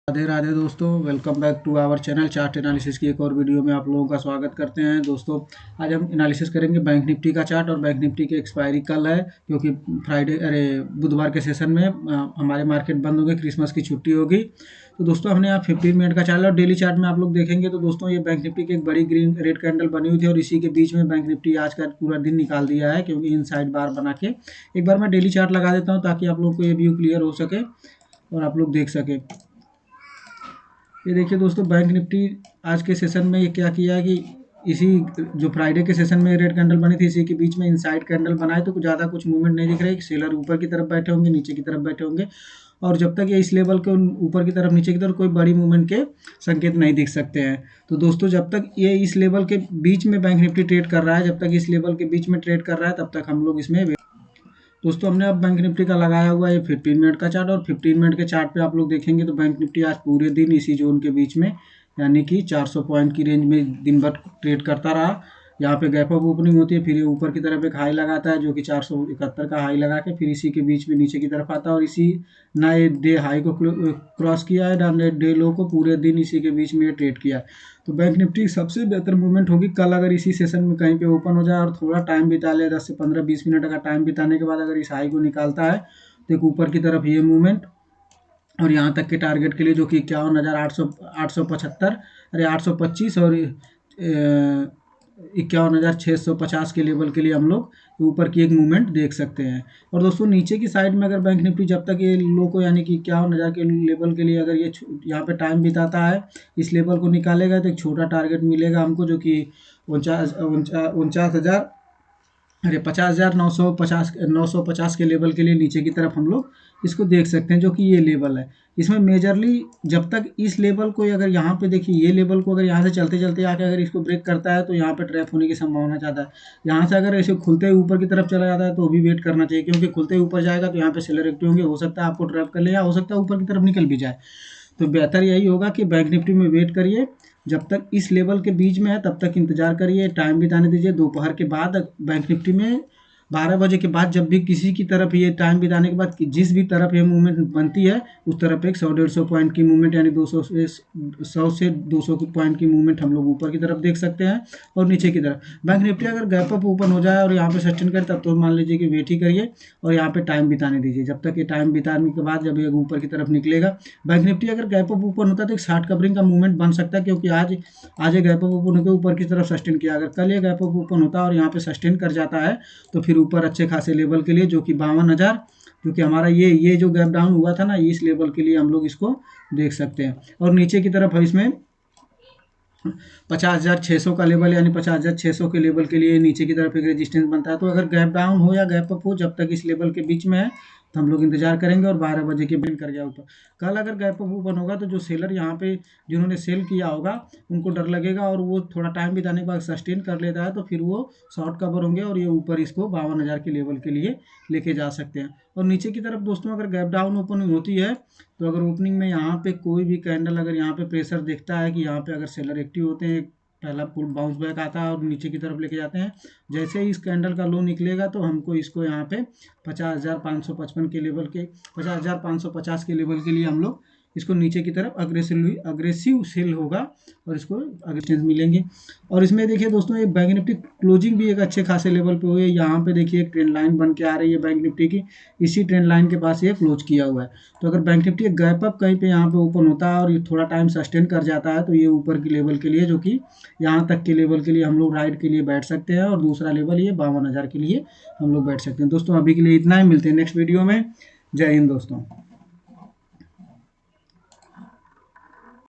राधे राधे दोस्तों, welcome back to our channel. Chart analysis की एक और वीडियो में आप लोगों का स्वागत करते हैं। दोस्तों आज हम एनालिसिस करेंगे बैंक निफ्टी का चार्ट। और बैंक निफ्टी की एक्सपायरी कल है, क्योंकि बुधवार के सेशन में हमारे मार्केट बंद होंगे, क्रिसमस की छुट्टी होगी। तो दोस्तों हमने यहाँ 15 मिनट का चार्ट और डेली चार्ट में आप लोग देखेंगे तो दोस्तों ये बैंक निफ्टी की एक बड़ी ग्रीन रेड कैंडल बनी हुई थी और इसी के बीच में बैंक निफ्टी आज का पूरा दिन निकाल दिया है, क्योंकि इनसाइड बार बना के। एक बार मैं डेली चार्ट लगा देता हूँ ताकि आप लोग को ये व्यू क्लियर हो सके और आप लोग देख सके। ये देखिए दोस्तों, बैंक निफ्टी आज के सेशन में ये क्या किया है कि इसी जो फ्राइडे के सेशन में रेड कैंडल बनी थी, इसी के बीच में इनसाइड कैंडल बनाए तो कुछ ज़्यादा कुछ मूवमेंट नहीं दिख रहा है। सेलर ऊपर की तरफ बैठे होंगे, नीचे की तरफ बैठे होंगे, और जब तक ये इस लेवल के ऊपर की तरफ नीचे की तरफ कोई बड़ी मूवमेंट के संकेत नहीं दिख सकते हैं। तो दोस्तों जब तक ये इस लेवल के बीच में बैंक निफ्टी ट्रेड कर रहा है, जब तक इस लेवल के बीच में ट्रेड कर रहा है, तब तक हम लोग इसमें दोस्तों हमने अब बैंक निफ्टी का लगाया हुआ है 15 मिनट का चार्ट। और 15 मिनट के चार्ट पे आप लोग देखेंगे तो बैंक निफ्टी आज पूरे दिन इसी जोन के बीच में, यानी कि 400 पॉइंट की रेंज में दिन भर ट्रेड करता रहा। यहाँ पे गैप अप ओपनिंग होती है, फिर ये ऊपर की तरफ एक हाई लगाता है जो कि 471 का हाई लगा के फिर इसी के बीच में नीचे की तरफ आता है, और इसी नए डे हाई को क्रॉस किया है, ना डे लो को, पूरे दिन इसी के बीच में ये ट्रेड किया है। तो बैंक निफ्टी सबसे बेहतर मूवमेंट होगी कल अगर इसी सेशन में कहीं पे ओपन हो जाए और थोड़ा टाइम बिता ले, 10 से 15-20 मिनट का टाइम बिताने के बाद अगर इस हाई को निकालता है तो एक ऊपर की तरफ ये मूवमेंट, और यहाँ तक के टारगेट के लिए जो कि 51,875, अरे 825 और 51,650 के लेवल के लिए हम लोग ऊपर की एक मूवमेंट देख सकते हैं। और दोस्तों नीचे की साइड में अगर बैंक निफ्टी जब तक ये लो को, यानी कि 51,000 के लेवल के लिए अगर ये यहाँ पे टाइम बिताता है, इस लेवल को निकालेगा तो एक छोटा टारगेट मिलेगा हमको जो कि 49,000, अरे 50,950 के लेवल के लिए नीचे की तरफ हम लोग इसको देख सकते हैं, जो कि ये लेवल है। इसमें मेजरली जब तक इस लेवल को, अगर यहाँ पे देखिए ये लेवल को अगर यहाँ से चलते चलते आके अगर इसको ब्रेक करता है तो यहाँ पे ट्रैप होने की संभावना ज़्यादा है। यहाँ से अगर ऐसे खुलते हुए ऊपर की तरफ चला जाता है तो भी वेट करना चाहिए, क्योंकि खुलते हुए ऊपर जाएगा तो यहाँ पे सेलर एक्टिव होंगे, हो सकता है आपको ट्रैप कर ले या हो सकता है ऊपर की तरफ निकल भी जाए। तो बेहतर यही होगा कि बैंक निफ्टी में वेट करिए, जब तक इस लेवल के बीच में है तब तक इंतजार करिए, टाइम बिताने दीजिए। दोपहर के बाद बैंक निफ्टी में 12 बजे के बाद जब भी किसी की तरफ ये टाइम बिताने के बाद जिस भी तरफ ये मूवमेंट बनती है, उस तरफ एक 100-150 पॉइंट की मूवमेंट, यानी 100 से 200 पॉइंट की मूवमेंट हम लोग ऊपर की तरफ देख सकते हैं। और नीचे की तरफ बैंक निफ्टी अगर गैप अप ओपन हो जाए और यहाँ पे सस्टेन करे, तब तो मान लीजिए कि वेट ही करिए और यहाँ पे टाइम बिताने दीजिए। जब तक ये टाइम बिताने के बाद जब ये ऊपर की तरफ निकलेगा, बैंक निफ्टी अगर गैप अप ओपन होता है तो एक शार्ट कवरिंग का मूवमेंट बन सकता है, क्योंकि आज ये गैप अप ओपन होकर ऊपर की तरफ सस्टेन किया। अगर कल ये गैप अप ओपन होता है और यहाँ पे सस्टेन कर जाता है तो फिर ऊपर अच्छे खासे लेवल के लिए जो कि 52,000, क्योंकि हमारा ये जो गैप डाउन हुआ था ना, इस लेवल के लिए हम लोग इसको देख सकते हैं। और नीचे की तरफ इसमें 50,600 का लेवल, यानी 50,600 के लेवल के लिए नीचे की तरफ एक रेजिस्टेंस बनता है। तो अगर गैप डाउन हो या गैप अप हो, जब तक इस लेवल के बीच में है तो हम लोग इंतजार करेंगे और 12 बजे के बिन कर गया ऊपर। कल अगर गैप अप ओपन होगा तो जो सेलर यहाँ पे जिन्होंने सेल किया होगा उनको डर लगेगा, और वो थोड़ा टाइम बिताने के बाद सस्टेन कर लेता है तो फिर वो शॉर्ट कवर होंगे और ये ऊपर इसको 52,000 के लेवल के लिए लेके जा सकते हैं। और नीचे की तरफ दोस्तों अगर गैप डाउन ओपनिंग होती है तो अगर ओपनिंग में यहाँ पे कोई भी कैंडल, अगर यहाँ पे प्रेशर दिखता है कि यहाँ पे अगर सेलर एक्टिव होते हैं, पहला फुल बाउंस बैक आता है और नीचे की तरफ लेके जाते हैं, जैसे ही इस कैंडल का लो निकलेगा तो हमको इसको यहाँ पे 50,555 के लेवल के 50,550 के लेवल के लिए हम लोग इसको नीचे की तरफ अग्रेसिव सेल होगा और इसको अग्रेशन मिलेंगे। और इसमें देखिए दोस्तों, ये बैंक निफ्टी क्लोजिंग भी एक अच्छे खासे लेवल पे हुई है। यहाँ पे देखिए एक ट्रेंड लाइन बन के आ रही है बैंक निफ्टी की, इसी ट्रेंड लाइन के पास ये क्लोज किया हुआ है। तो अगर बैंक निफ्टी गैप अप कहीं पे यहाँ पे ओपन होता है और ये थोड़ा टाइम सस्टेन कर जाता है तो ये ऊपर की लेवल के लिए, जो कि यहाँ तक के लेवल के लिए हम लोग राइट के लिए बैठ सकते हैं, और दूसरा लेवल ये 52,000 के लिए हम लोग बैठ सकते हैं। दोस्तों अभी के लिए इतना ही, मिलते हैं नेक्स्ट वीडियो में। जय हिंद दोस्तों।